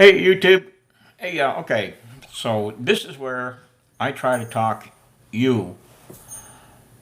Hey YouTube. Hey, okay. So this is where I try to talk you,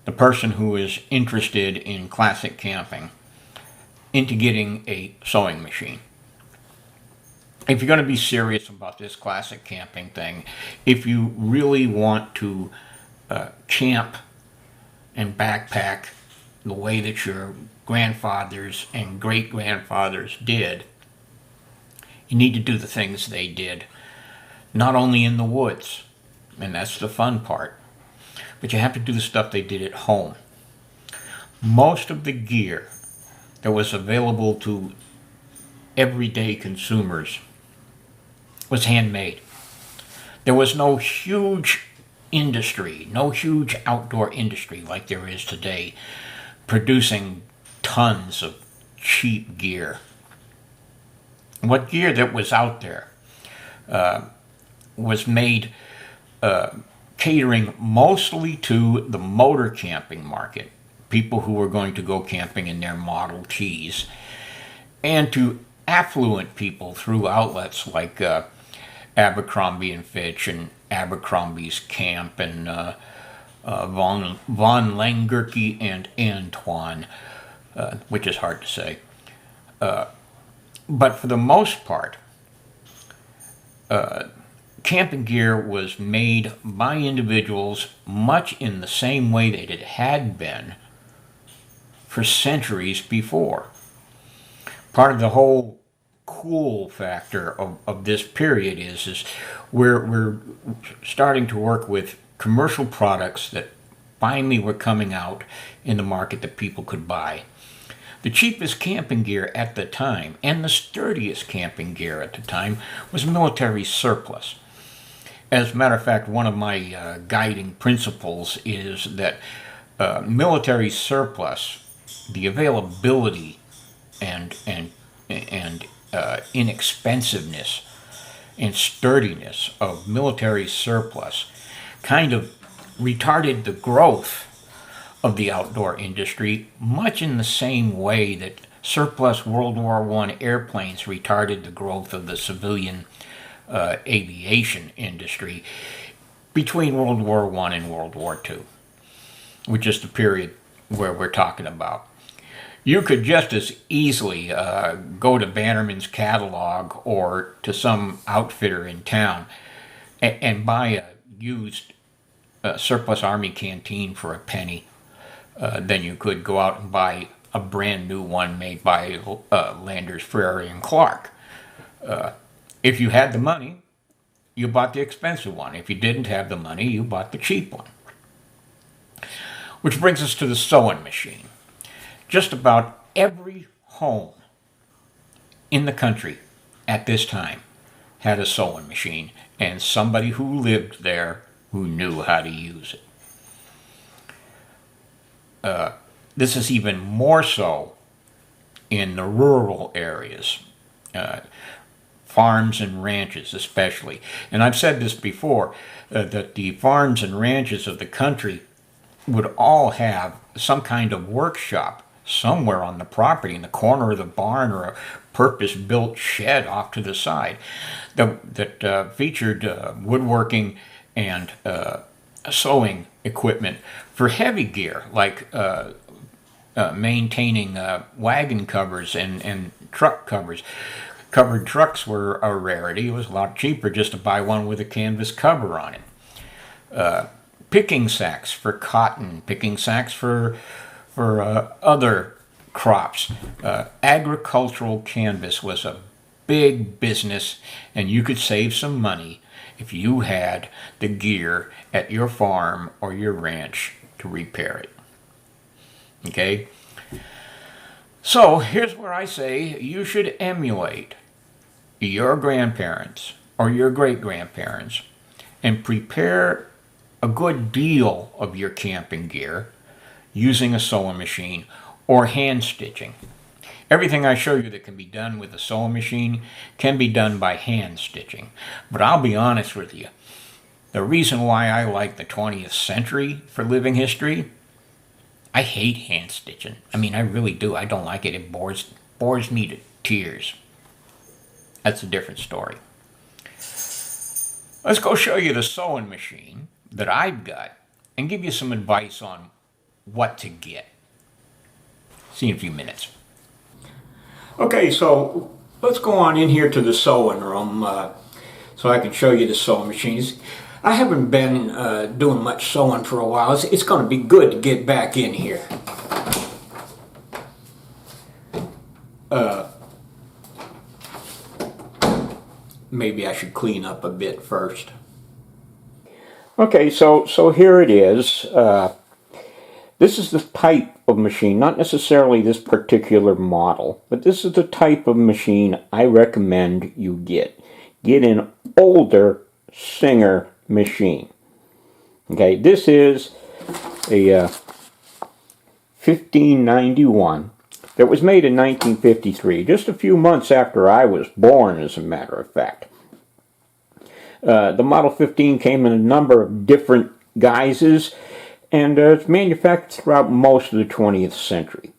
the person who is interested in classic camping, into getting a sewing machine. If you're going to be serious about this classic camping thing, if you really want to camp and backpack the way that your grandfathers and great-grandfathers did, you need to do the things they did. Not only in the woods, and that's the fun part, but you have to do the stuff they did at home. Most of the gear that was available to everyday consumers was handmade. There was no huge industry, no huge outdoor industry like there is today, producing tons of cheap gear. What gear that was out there was made catering mostly to the motor camping market, people who were going to go camping in their Model Ts, and to affluent people through outlets like Abercrombie and Fitch and Abercrombie's Camp and Von Langerke and Antoine, which is hard to say. But for the most part, camping gear was made by individuals much in the same way that it had been for centuries before. Part of the whole cool factor of this period is we're starting to work with commercial products that finally were coming out in the market that people could buy. The cheapest camping gear at the time, and the sturdiest camping gear at the time, was military surplus. As a matter of fact, one of my guiding principles is that military surplus, the availability and inexpensiveness and sturdiness of military surplus kind of retarded the growth of the outdoor industry, much in the same way that surplus World War I airplanes retarded the growth of the civilian aviation industry between World War I and World War II, which is the period where we're talking about. You could just as easily go to Bannerman's catalog or to some outfitter in town and buy a used surplus Army canteen for a penny. Then you could go out and buy a brand new one made by Landers, Frary and Clark. If you had the money, you bought the expensive one. If you didn't have the money, you bought the cheap one. Which brings us to the sewing machine. Just about every home in the country at this time had a sewing machine, and somebody who lived there who knew how to use it. This is even more so in the rural areas, farms and ranches especially. And I've said this before, that the farms and ranches of the country would all have some kind of workshop somewhere on the property, in the corner of the barn or a purpose-built shed off to the side that featured woodworking and sewing equipment for heavy gear, like maintaining wagon covers and truck covers. Covered trucks were a rarity. It was a lot cheaper just to buy one with a canvas cover on it. Picking sacks for cotton, picking sacks for other crops. Agricultural canvas was a big business, and you could save some money if you had the gear at your farm or your ranch to repair it. Okay? So here's where I say you should emulate your grandparents or your great-grandparents and prepare a good deal of your camping gear using a sewing machine or hand stitching. Everything I show you that can be done with a sewing machine can be done by hand stitching. But I'll be honest with you, the reason why I like the 20th century for living history, I hate hand stitching. I mean, I really do. I don't like it. It bores me to tears. That's a different story. Let's go show you the sewing machine that I've got and give you some advice on what to get. See you in a few minutes. Okay, so let's go on in here to the sewing room so I can show you the sewing machines. I haven't been doing much sewing for a while. It's going to be good to get back in here. Maybe I should clean up a bit first. Okay, so here it is. This is the type of machine, not necessarily this particular model, but this is the type of machine I recommend you get. Get an older Singer machine. Okay, this is a 1591 that was made in 1953, just a few months after I was born, as a matter of fact. The Model 15 came in a number of different guises, and it's manufactured throughout most of the 20th century.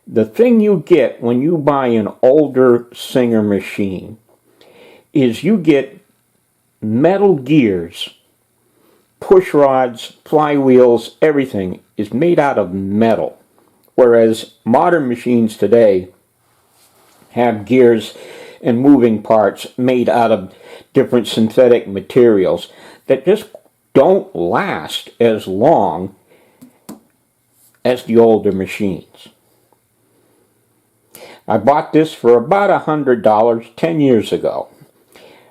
The thing you get when you buy an older Singer machine is you get metal gears, push rods, flywheels, everything is made out of metal. Whereas modern machines today have gears and moving parts made out of different synthetic materials that just don't last as long as the older machines. I bought this for about $100 10 years ago.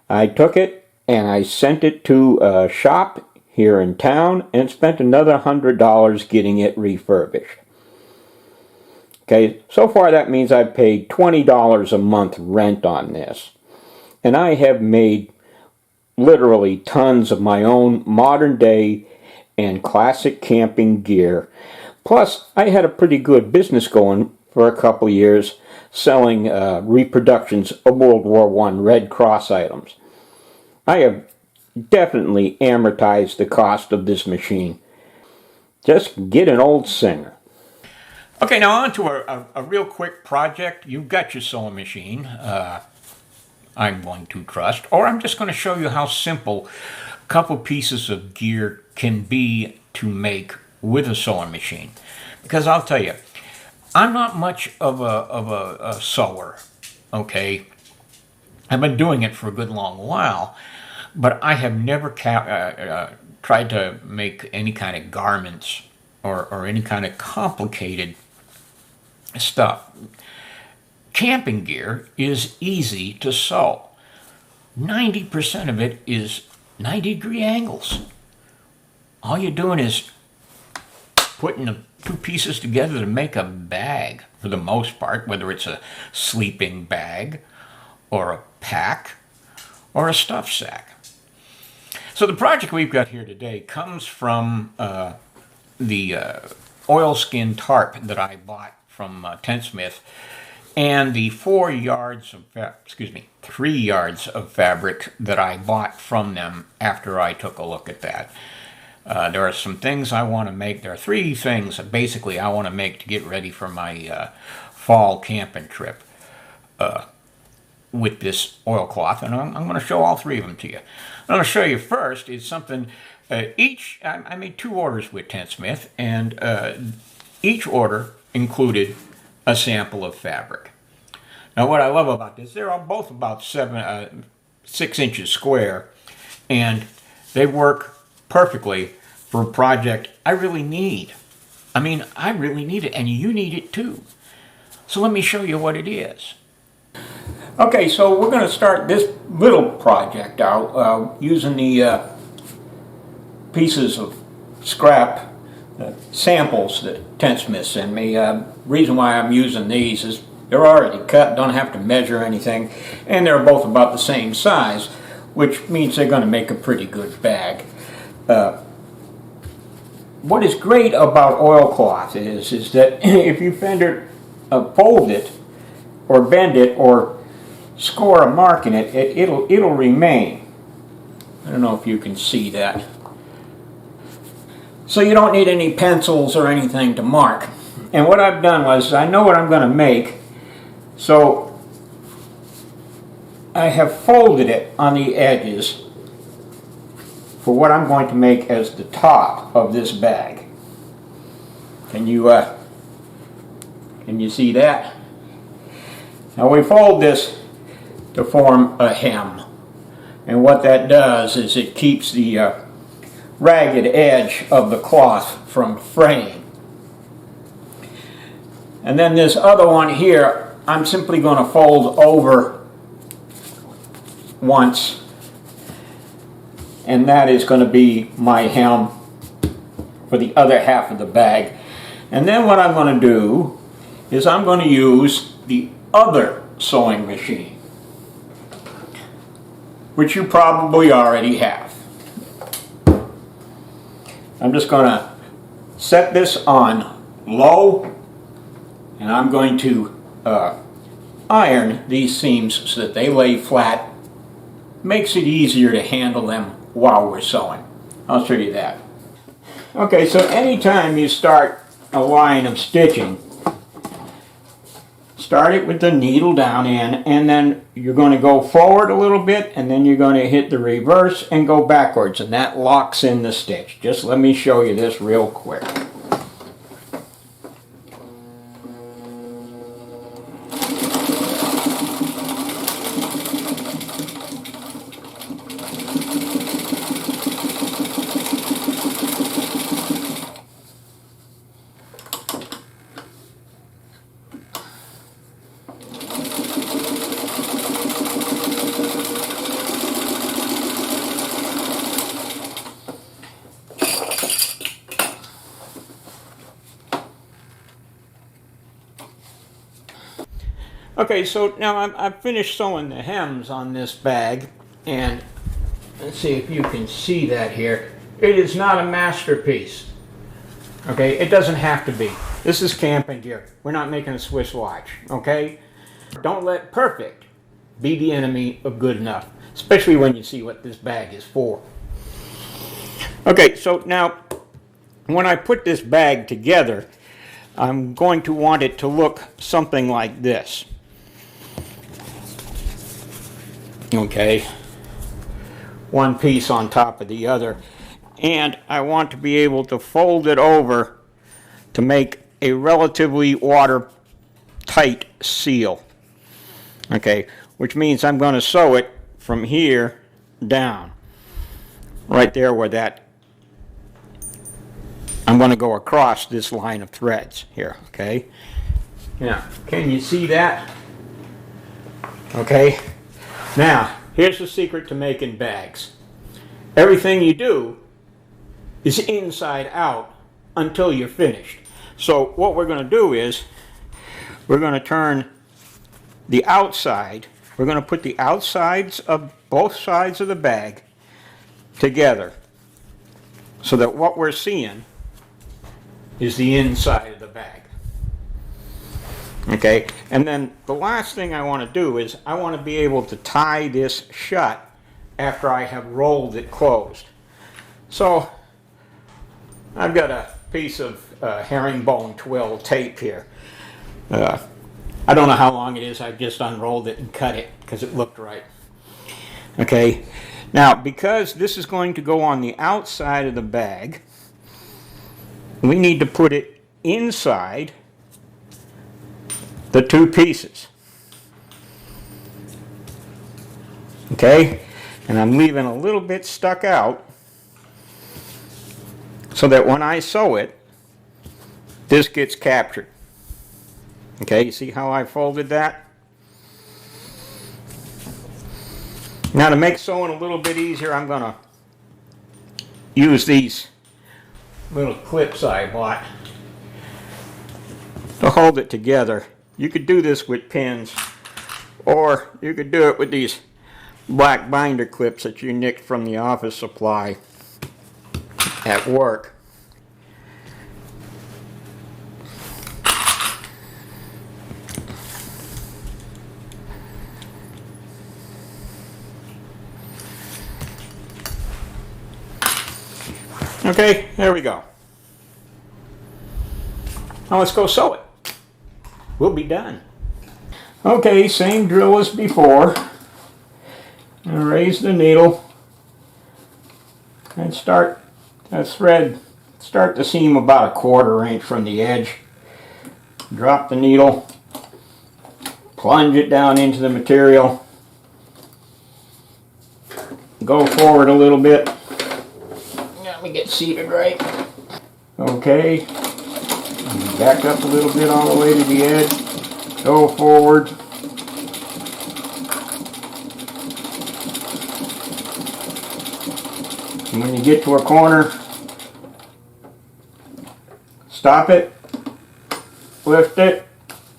I took it and I sent it to a shop here in town and spent another $100 getting it refurbished. Okay, so far that means I've paid $20 a month rent on this. And I have made literally tons of my own modern day and classic camping gear. Plus, I had a pretty good business going for a couple years selling reproductions of World War I Red Cross items. I have definitely amortized the cost of this machine. Just get an old Singer. Okay, now on to a real quick project. You've got your sewing machine, I'm going to trust, or I'm just going to show you how simple a couple pieces of gear can be to make with a sewing machine. Because I'll tell you, I'm not much of a sewer, okay? I've been doing it for a good long while, but I have never tried to make any kind of garments or any kind of complicated stuff. Camping gear is easy to sew. 90% of it is 90-degree angles. All you're doing is putting the two pieces together to make a bag, for the most part, whether it's a sleeping bag or a pack or a stuff sack. So the project we've got here today comes from the oilskin tarp that I bought from Tentsmith, and the 3 yards of fabric that I bought from them after I took a look at that. There are some things I want to make. There are 3 things basically I want to make to get ready for my fall camping trip with this oilcloth, and I'm going to show all 3 of them to you. I'm going to show you first is something, I made 2 orders with Tentsmith, and each order included a sample of fabric. Now what I love about this, they're all both about 6 inches square, and they work perfectly for a project I really need. I mean, I really need it, and you need it too. So let me show you what it is. Okay, so we're going to start this little project out using the pieces of scrap samples that Tentsmith sent me. Reason why I'm using these is they're already cut, don't have to measure anything, and they're both about the same size, which means they're going to make a pretty good bag. What is great about oilcloth is that if you fold it, or bend it, or score a mark in it, it'll remain. I don't know if you can see that. So you don't need any pencils or anything to mark. And what I've done was, I know what I'm going to make, so I have folded it on the edges for what I'm going to make as the top of this bag. Can you see that? Now we fold this to form a hem, and what that does is it keeps the ragged edge of the cloth from fraying. And then this other one here, I'm simply going to fold over once, and that is going to be my hem for the other half of the bag. And then what I'm going to do is I'm going to use the other sewing machine, which you probably already have. I'm just going to set this on low, and I'm going to iron these seams so that they lay flat. Makes it easier to handle them while we're sewing. I'll show you that. Okay, so anytime you start a line of stitching, start it with the needle down in, and then you're going to go forward a little bit, and then you're going to hit the reverse and go backwards, and that locks in the stitch. Just let me show you this real quick. Okay, so now I've finished sewing the hems on this bag, and let's see if you can see that here. It is not a masterpiece. Okay, it doesn't have to be. This is camping gear. We're not making a Swiss watch, okay? Don't let perfect be the enemy of good enough, especially when you see what this bag is for. Okay, so now when I put this bag together, I'm going to want it to look something like this. Okay, one piece on top of the other, and I want to be able to fold it over to make a relatively watertight seal. Okay, which means I'm going to sew it from here down, right there where that, I'm going to go across this line of threads here. Okay, now can you see that? Okay. Now, here's the secret to making bags. Everything you do is inside out until you're finished. So what we're going to do is we're going to turn the outside, we're going to put the outsides of both sides of the bag together so that what we're seeing is the inside of the bag. Okay, and then the last thing I want to do is I want to be able to tie this shut after I have rolled it closed. So I've got a piece of herringbone twill tape here. I don't know how long it is. I just unrolled it and cut it because it looked right. Okay, now because this is going to go on the outside of the bag, we need to put it inside the two pieces. Okay, and I'm leaving a little bit stuck out so that when I sew it, this gets captured. Okay, you see how I folded that? Now to make sewing a little bit easier, I'm going to use these little clips I bought to hold it together. You could do this with pins, or you could do it with these black binder clips that you nicked from the office supply at work. Okay, there we go. Now let's go sew it. We'll be done. Okay, same drill as before. Raise the needle and start the thread, start the seam about a 1/4 inch from the edge. Drop the needle, plunge it down into the material, go forward a little bit. Let me get seated right. Okay, back up a little bit all the way to the edge, go forward. And when you get to a corner, stop it, lift it,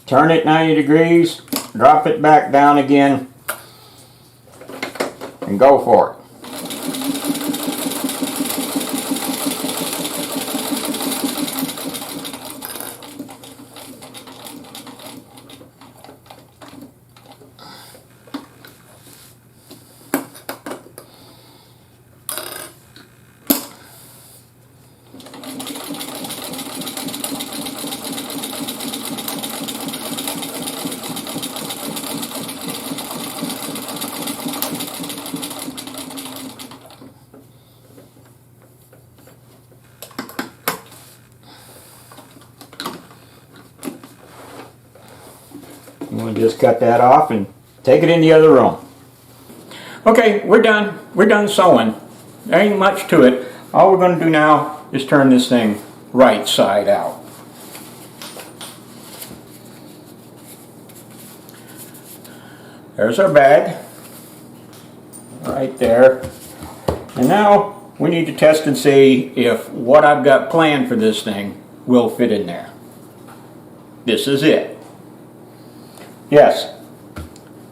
turn it 90 degrees, drop it back down again, and go for it. We'll just cut that off and take it in the other room. Okay, we're done. We're done sewing. There ain't much to it. All we're going to do now is turn this thing right side out. There's our bag. Right there. And now we need to test and see if what I've got planned for this thing will fit in there. This is it. Yes,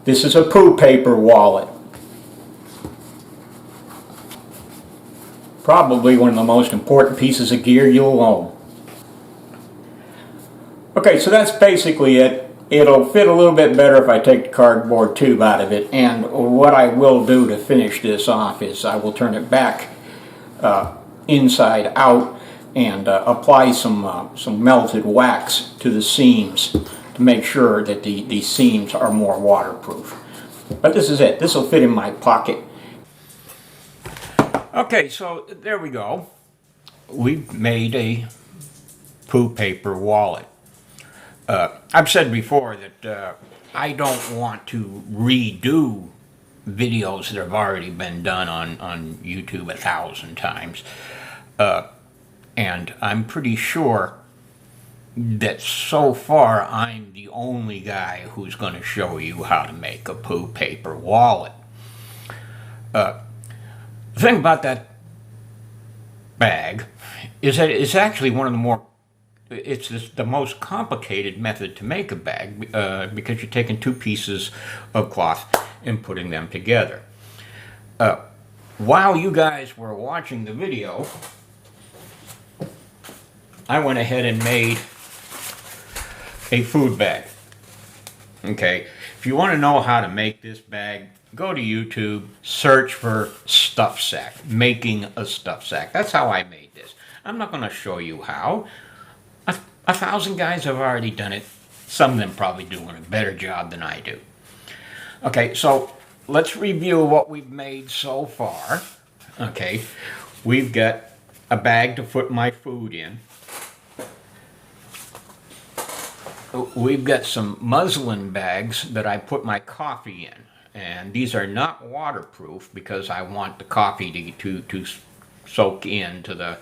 this is a poo paper wallet. Probably one of the most important pieces of gear you'll own. Okay, so that's basically it. It'll fit a little bit better if I take the cardboard tube out of it. And what I will do to finish this off is I will turn it back inside out and apply some melted wax to the seams to make sure that the seams are more waterproof. But this is it. This will fit in my pocket. Okay, so there we go. We've made a poo paper wallet. I've said before that I don't want to redo videos that have already been done on YouTube 1,000 times. And I'm pretty sure that so far I'm the only guy who's going to show you how to make a poo paper wallet. The thing about that bag is that it's actually one of the more, it's the most complicated method to make a bag because you're taking 2 pieces of cloth and putting them together. While you guys were watching the video, I went ahead and made a food bag. Okay, if you want to know how to make this bag, go to YouTube, search for stuff sack, making a stuff sack. That's how I made this. I'm not going to show you how. 1,000 guys have already done it. Some of them probably doing a better job than I do. Okay, so let's review what we've made so far. Okay, we've got a bag to put my food in. We've got some muslin bags that I put my coffee in, and these are not waterproof because I want the coffee to soak into the,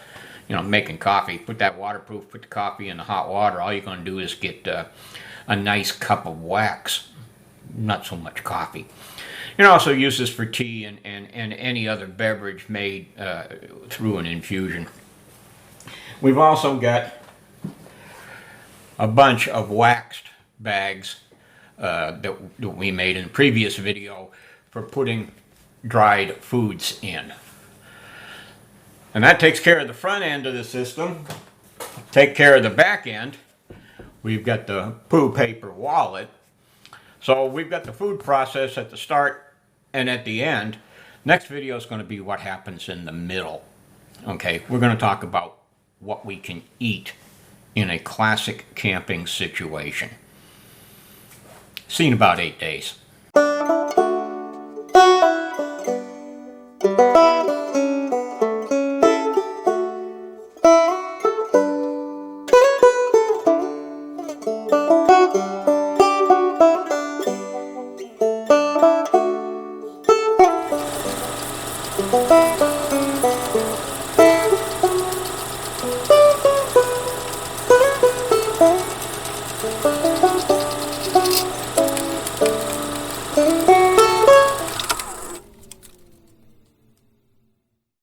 you know, making coffee. Put that waterproof, put the coffee in the hot water. All you're going to do is get a nice cup of wax, not so much coffee. You can also use this for tea and any other beverage made through an infusion. We've also got a bunch of waxed bags that we made in the previous video for putting dried foods in. And that takes care of the front end of the system. Take care of the back end. We've got the poo paper wallet. So we've got the food process at the start and at the end. Next video is going to be what happens in the middle. Okay, we're going to talk about what we can eat in a classic camping situation. See you in about 8 days.